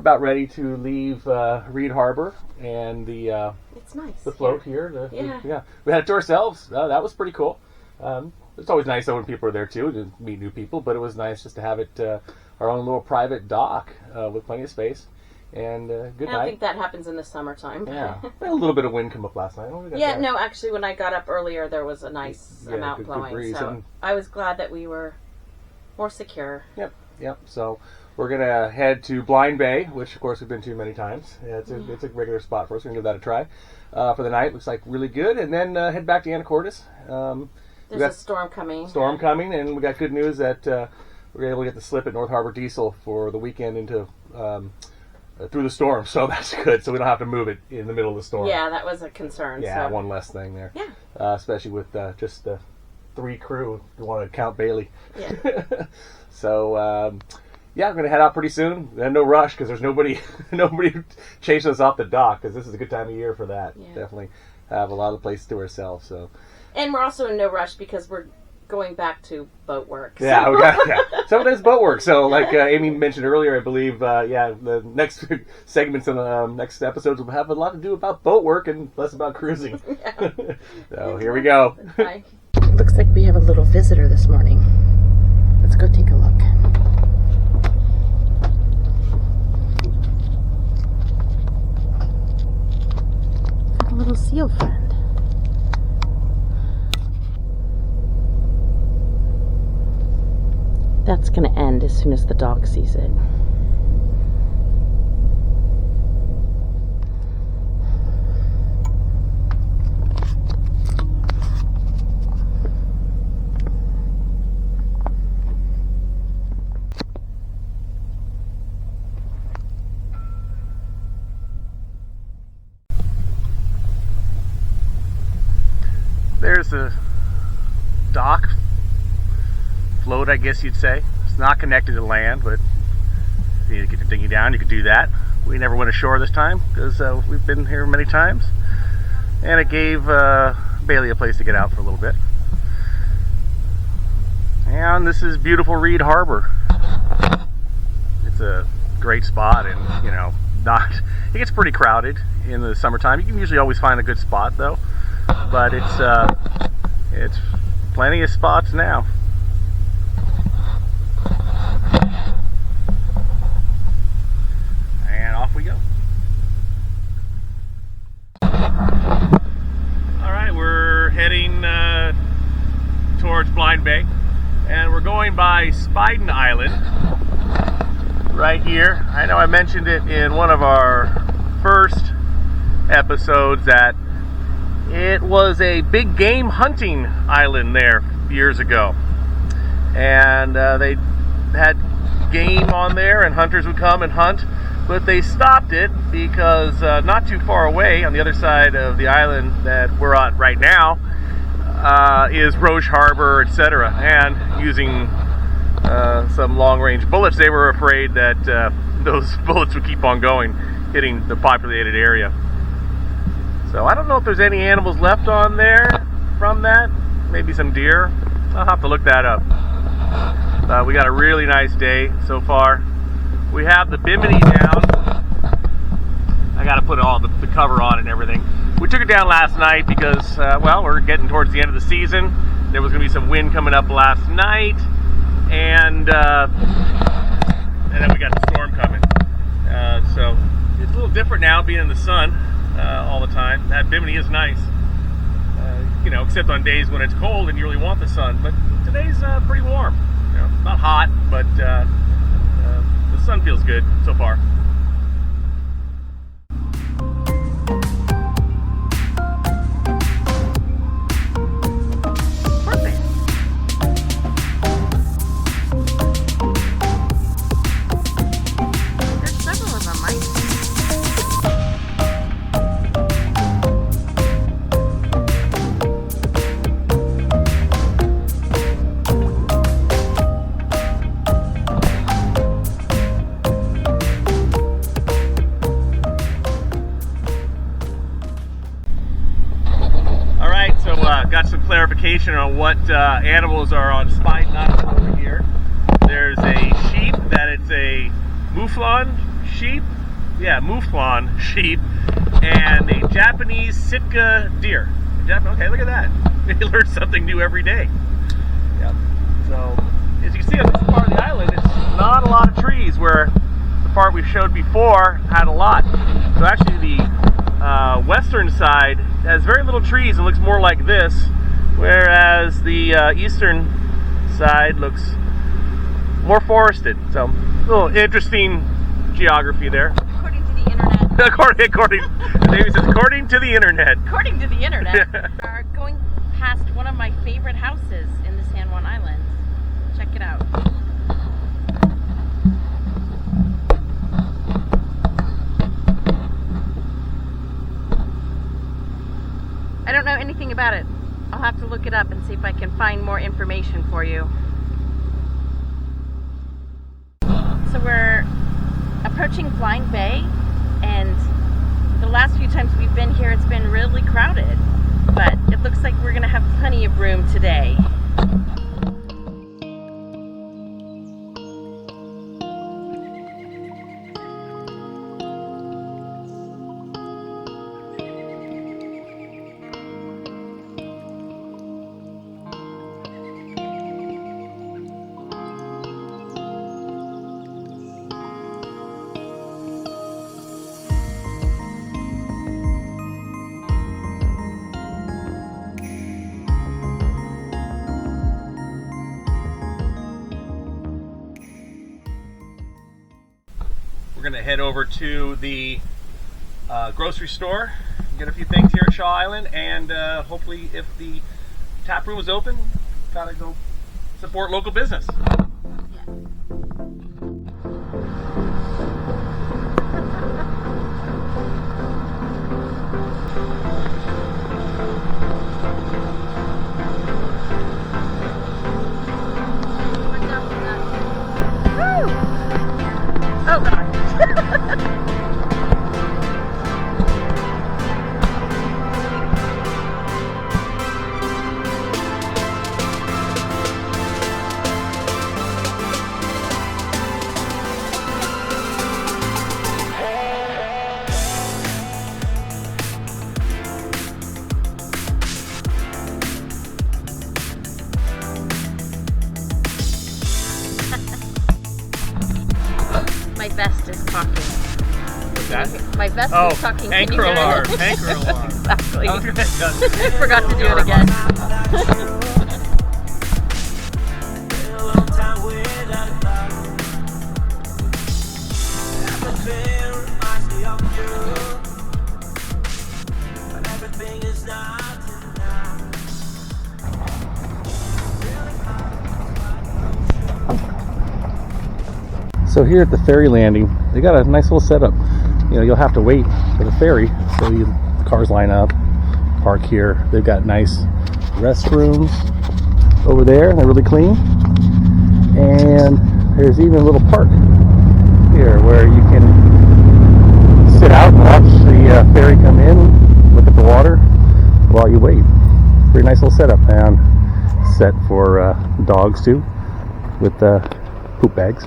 about ready to leave Reid Harbor and it's nice. The float here. We had it to ourselves. That was pretty cool. It's always nice though when people are there too to meet new people, but it was nice just to have it our own little private dock with plenty of space. And good night. I don't think that happens in the summertime. Yeah. We had a little bit of wind come up last night. No, actually when I got up earlier there was a nice amount blowing. Good so I was glad that we were more secure. Yep. So we're going to head to Blind Bay, which of course we've been to many times. It's a regular spot for us. We're going to give that a try for the night. Looks like really good. And then head back to Anacortes. There's a storm coming. And we got good news that we're able to get the slip at North Harbor Diesel for the weekend into through the storm. So that's good. So we don't have to move it in the middle of the storm. Yeah, that was a concern. Yeah, one less thing there. Yeah. Especially with just 3 crew, if you want to count Bailey. Yeah. So, we're going to head out pretty soon. And no rush because there's nobody chasing us off the dock because this is a good time of year for that. Yeah. Definitely have a lot of places to ourselves. So. And we're also in no rush because we're going back to boat work. So. Yeah, so it is boat work. So like Amy mentioned earlier, I believe, the next segments in the next episodes will have a lot to do about boat work and less about cruising. Yeah. So here we go. Bye. Looks like we have a little visitor this morning. Let's go take a look. Got a little seal friend. That's going to end as soon as the dog sees it. There's the dock float, I guess you'd say. It's not connected to land, but if you need to get your dinghy down, you can do that. We never went ashore this time because we've been here many times, and it gave Bailey a place to get out for a little bit. And this is beautiful Reid Harbor. It's a great spot, and it gets pretty crowded in the summertime. You can usually always find a good spot though, but it's plenty of spots now. And off we go. Alright, we're heading towards Blind Bay, and we're going by Pane Island right here. I know I mentioned it in one of our first episodes that it was a big game hunting island there years ago, and they had game on there and hunters would come and hunt, but they stopped it because not too far away on the other side of the island that we're on right now is Reid Harbor, etc., and using some long-range bullets, they were afraid that those bullets would keep on going, hitting the populated area. So I don't know if there's any animals left on there from that. Maybe some deer. I'll have to look that up. We got a really nice day so far. We have the bimini down. I got to put all the cover on and everything. We took it down last night because, we're getting towards the end of the season. There was going to be some wind coming up last night, and then we got the storm coming. So it's a little different now being in the sun all the time. That bimini is nice, except on days when it's cold and you really want the sun. But today's pretty warm. Not hot, but the sun feels good so far. Got some clarification on what animals are on Pane Island over here. There's a sheep that it's a mouflon sheep, yeah, mouflon sheep, and a Japanese Sitka deer. Okay, look at that. You learn something new every day. Yep. So, as you can see on this part of the island, it's not a lot of trees, where the part we showed before had a lot. So actually the western side has very little trees and looks more like this, whereas the eastern side looks more forested. So, a little interesting geography there. According to the internet. according to the internet. According to the internet. Are going past one of my favorite houses in the San Juan Islands. Check it out. I don't know anything about it. I'll have to look it up and see if I can find more information for you. So we're approaching Blind Bay, and the last few times we've been here it's been really crowded, but it looks like we're gonna have plenty of room today. We're going to head over to the grocery store, get a few things here at Shaw Island, and hopefully, if the tap room is open, gotta go support local business. Oh God. My vest is talking. What's that? My vest Oh, is talking. anchor alarm. Anchor alarm. Exactly. Oh, okay. I forgot to do it again. So here at the ferry landing, they got a nice little setup. You know, you'll have to wait for the ferry, so cars line up, park here. They've got nice restrooms over there, they're really clean. And there's even a little park here where you can sit out and watch the ferry come in, look at the water while you wait. Pretty nice little setup, and set for dogs too, with poop bags.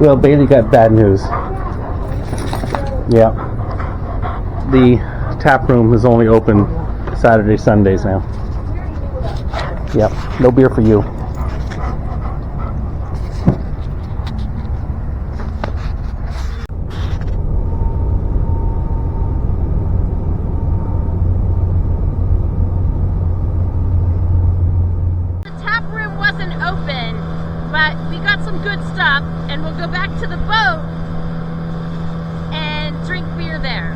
Well, Bailey got bad news. Yeah. The tap room is only open Saturday, Sundays now. Yep. No beer for you. The tap room wasn't open, but we got some good stuff, and we'll go back to the boat and drink beer there.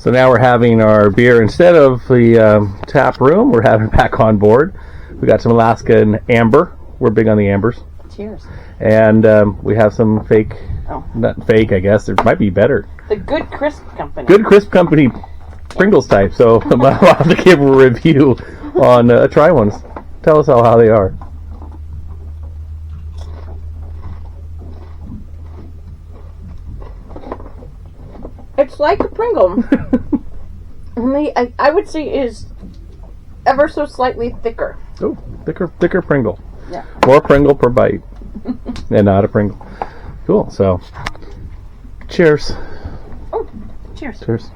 So now we're having our beer instead of the tap room. We're having it back on board. We got some Alaskan amber. We're big on the ambers. Cheers. And we have some fake, not fake, I guess. There might be better. The Good Crisp Company. Good Crisp Company Pringles type. So I'll have to give a review on try ones. Tell us how they are. It's like a Pringle. Only I would say is ever so slightly thicker. Oh, thicker Pringle. Yeah. More Pringle per bite. And not a Pringle. Cool. So, cheers. Oh, cheers. Cheers.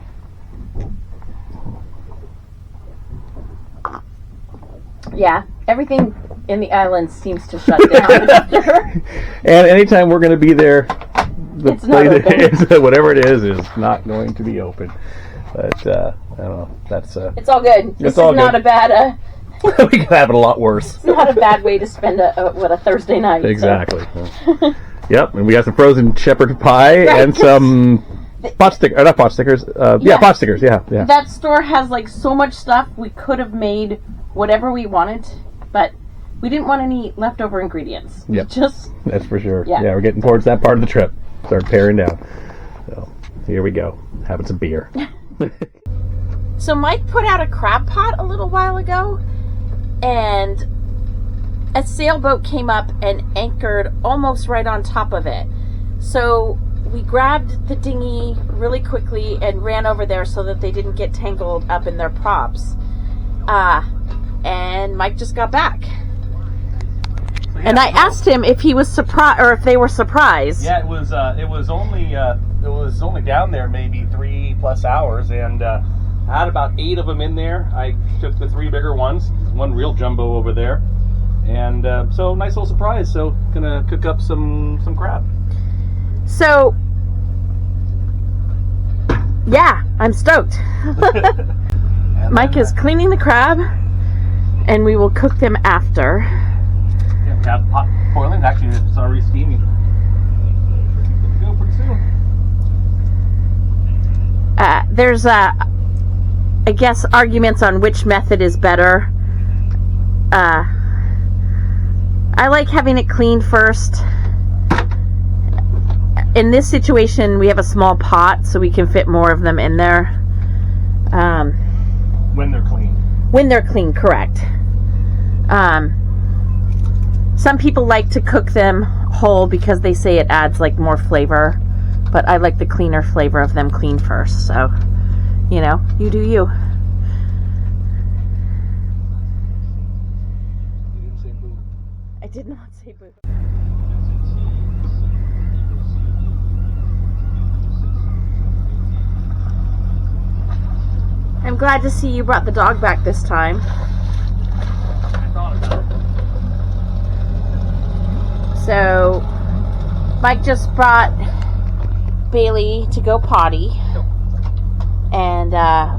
Yeah, everything in the islands sees to shut down after. And anytime we're going to be there, It's not open. whatever it is not going to be open. But I don't know. That's It's all good. This is not a bad. we could have it a lot worse. It's not a bad way to spend a Thursday night. Exactly. So. Yep, and we got some frozen shepherd pie Right, and some pot stickers. Not pot stickers. Yeah, pot stickers. Yeah. That store has like so much stuff. We could have made whatever we wanted, but we didn't want any leftover ingredients. Yep. That's for sure. Yeah. We're getting towards that part of the trip. Start paring down. So here we go, having some beer. So Mike put out a crab pot a little while ago, and a sailboat came up and anchored almost right on top of it. So we grabbed the dinghy really quickly and ran over there so that they didn't get tangled up in their props. And Mike just got back. And I asked him if he was surprised, or if they were surprised. Yeah, it was only down there maybe 3+ hours, and I had about 8 of them in there. I took the 3 bigger ones, one real jumbo over there, and so nice little surprise. So gonna cook up some crab. So yeah, I'm stoked. Mike is cleaning the crab, and we will cook them after. Yeah, we have pot boiling. Actually, it's already steaming. Go pretty soon. There's I guess arguments on which method is better. I like having it cleaned first. In this situation, we have a small pot, so we can fit more of them in there. When they're clean. When they're clean, correct. Some people like to cook them whole because they say it adds like more flavor, but I like the cleaner flavor of them clean first. So, you know, you do you. You didn't say boo. I did not say boo. I'm glad to see you brought the dog back this time. I thought about it. So, Mike just brought Bailey to go potty. And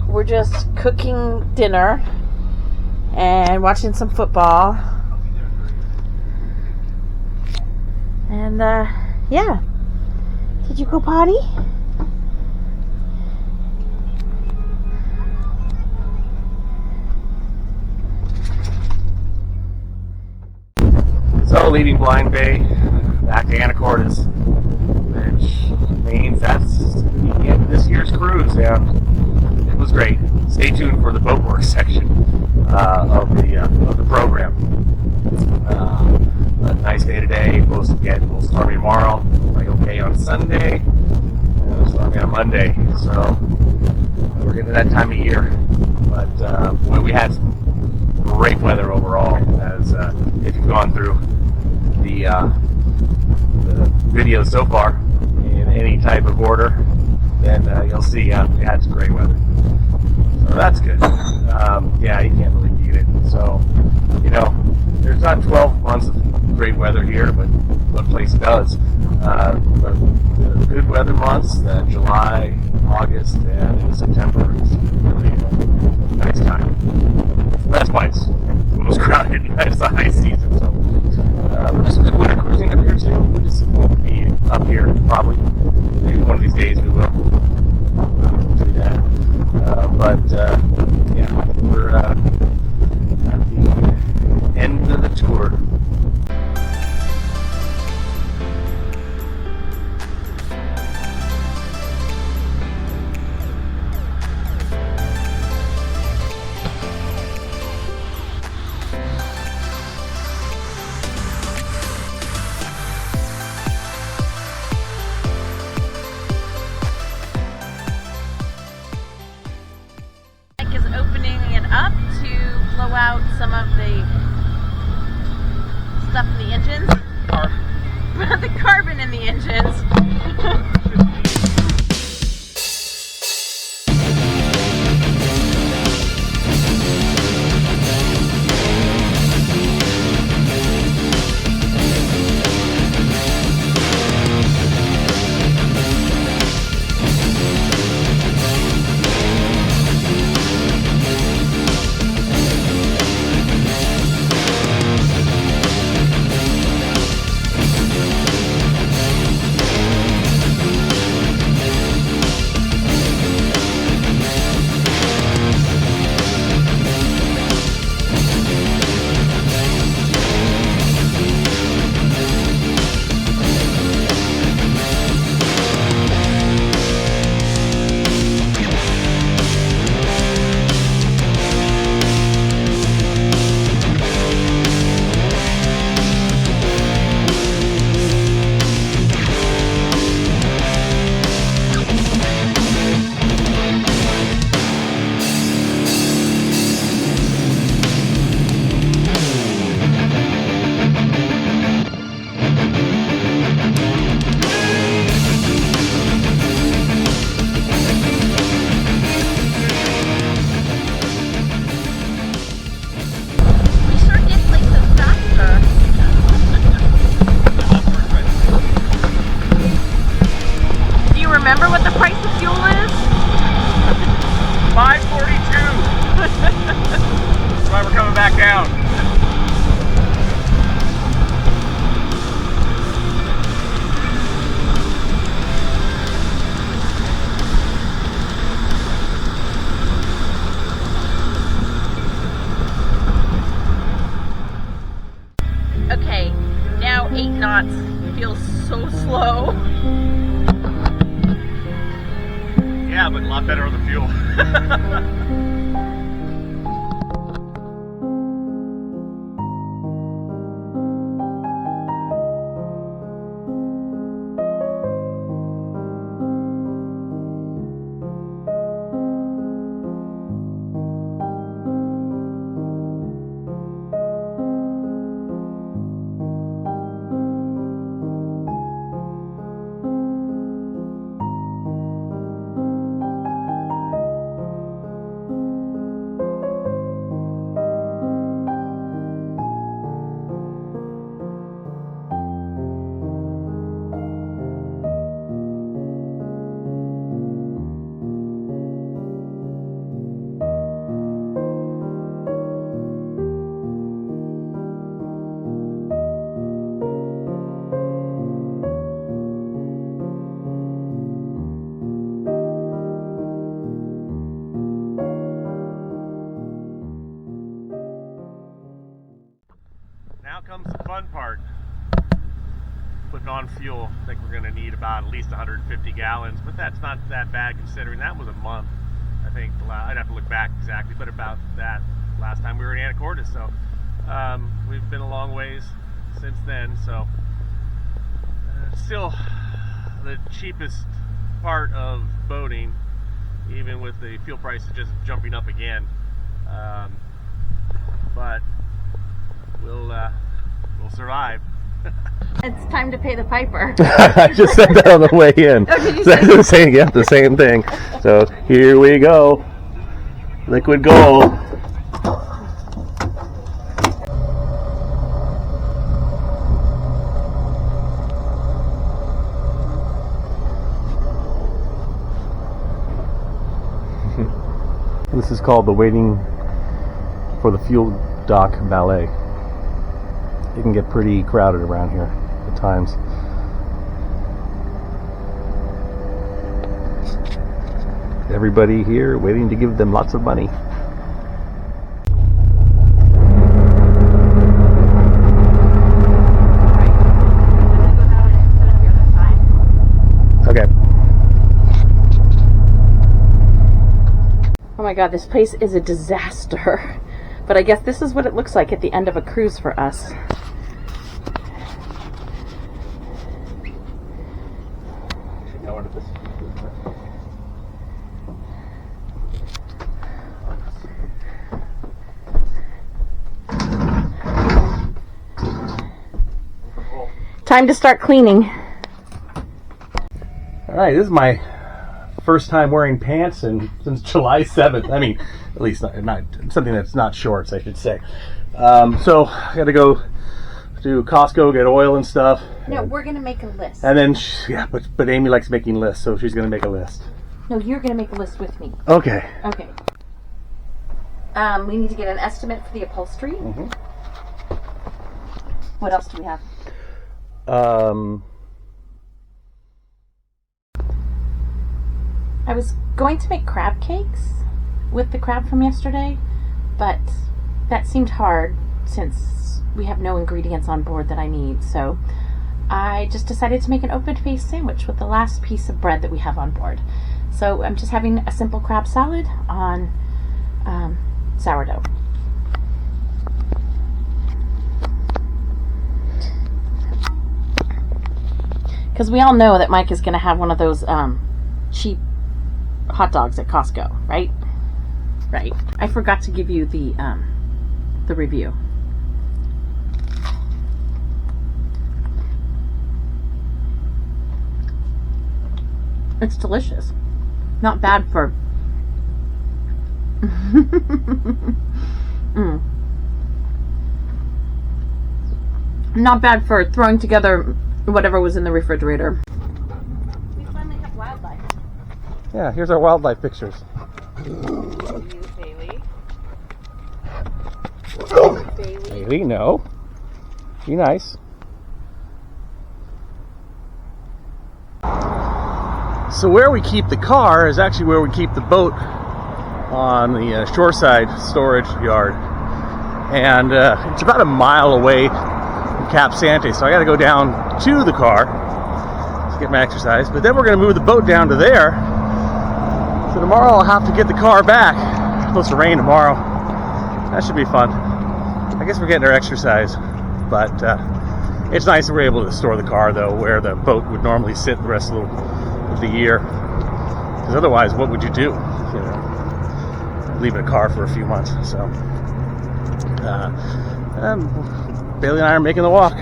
we're just cooking dinner and watching some football. And yeah. Did you go potty? So leaving Blind Bay back to Anacortes, which means that's the end of this year's cruise. Yeah, it was great. Stay tuned for the boatwork section of the program. A nice day today. Supposed to get a little stormy tomorrow. Like okay on Sunday. Stormy on Monday. So we're getting to that time of year. But we had some great weather overall. As if you've gone through the videos so far in any type of order, then you'll see we had some great weather. So that's good. Yeah, you can't really beat it. So, you know, there's not 12 months of great weather here, but what place does. The good weather months, July, August, and into September is really a nice time. That's why it's the most crowded. It's the high season, so we're just winter cruising up here too. We just won't be up here probably. Maybe one of these days we will do that. But yeah, we're at the end of the tour. Is opening it up to blow out some of the stuff in the engines. Carbon. The carbon in the engines. Remember what the price of fuel is? $5.42. That's why we're coming back down. Okay, now 8 knots feels so slow. Yeah, but a lot better on the fuel. Now comes the fun part. Putting on fuel. I think we're going to need about at least 150 gallons, but that's not that bad considering that was a month. I think I'd have to look back exactly, but about that last time we were in Anacortes. So we've been a long ways since then. So still the cheapest part of boating, even with the fuel prices just jumping up again. But we'll survive. It's time to pay the piper. I just said that on the way in. Oh, did you say the same thing. So here we go. Liquid gold. This is called the waiting for the fuel dock ballet. It can get pretty crowded around here at times. everybody here waiting to give them lots of money. Okay. Oh my god, this place is a disaster. But I guess this is what it looks like at the end of a cruise for us. Time to start cleaning. Alright, this is my first time wearing pants since July 7th. I mean, at least not something that's not shorts, I should say. So I got to go to Costco, get oil and stuff. No, we're going to make a list. And then, yeah, but Amy likes making lists, so she's going to make a list. No, you're going to make a list with me. Okay. Okay. We need to get an estimate for the upholstery. Mm-hmm. What else do we have? I was going to make crab cakes with the crab from yesterday, but that seemed hard since we have no ingredients on board that I need. So I just decided to make an open-faced sandwich with the last piece of bread that we have on board. So I'm just having a simple crab salad on sourdough. Because we all know that Mike is going to have one of those cheap hot dogs at Costco, right? Right. I forgot to give you the review. It's delicious. Not bad for... Not bad for throwing together whatever was in the refrigerator. We finally have wildlife. Yeah, here's our wildlife pictures. Bailey. Bailey, no. Be nice. So where we keep the car is actually where we keep the boat on the shoreside storage yard. And it's about a mile away from Cap Sante, so I got to go down to the car to get my exercise. But then we're going to move the boat down to there. So tomorrow I'll have to get the car back. It's supposed to rain tomorrow. That should be fun. I guess we're getting our exercise, but it's nice that we're able to store the car though, where the boat would normally sit the rest of the year. Because otherwise, what would you do? You know, leave a car for a few months. So Bailey and I are making the walk,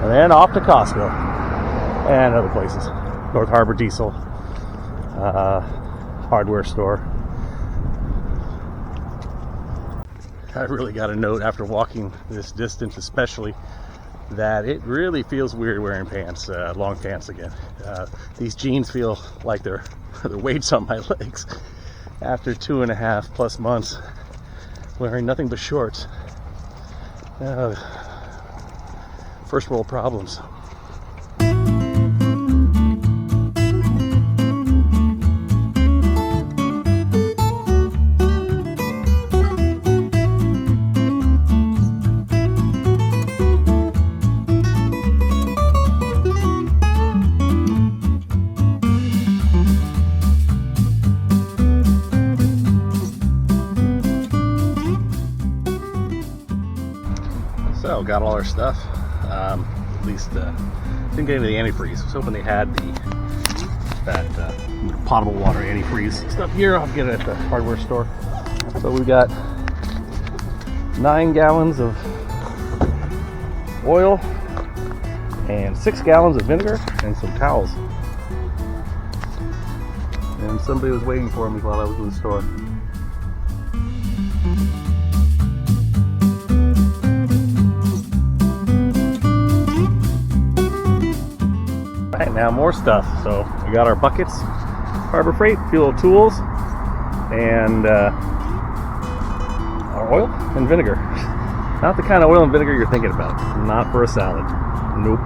and then off to Costco and other places. Reid Harbor Diesel, hardware store. I really got a note after walking this distance, especially, that it really feels weird wearing pants, long pants again. These jeans feel like they're weights on my legs after 2.5+ months wearing nothing but shorts. First world problems. So got all our stuff. At least didn't get any of the antifreeze. I was hoping they had that potable water antifreeze stuff here. I'll get it at the hardware store. So we got 9 gallons of oil and 6 gallons of vinegar and some towels. And somebody was waiting for me while I was in the store. Right, now more stuff. So we got our buckets, Harbor Freight, fuel tools, and our oil and vinegar. Not the kind of oil and vinegar you're thinking about. Not for a salad. Nope.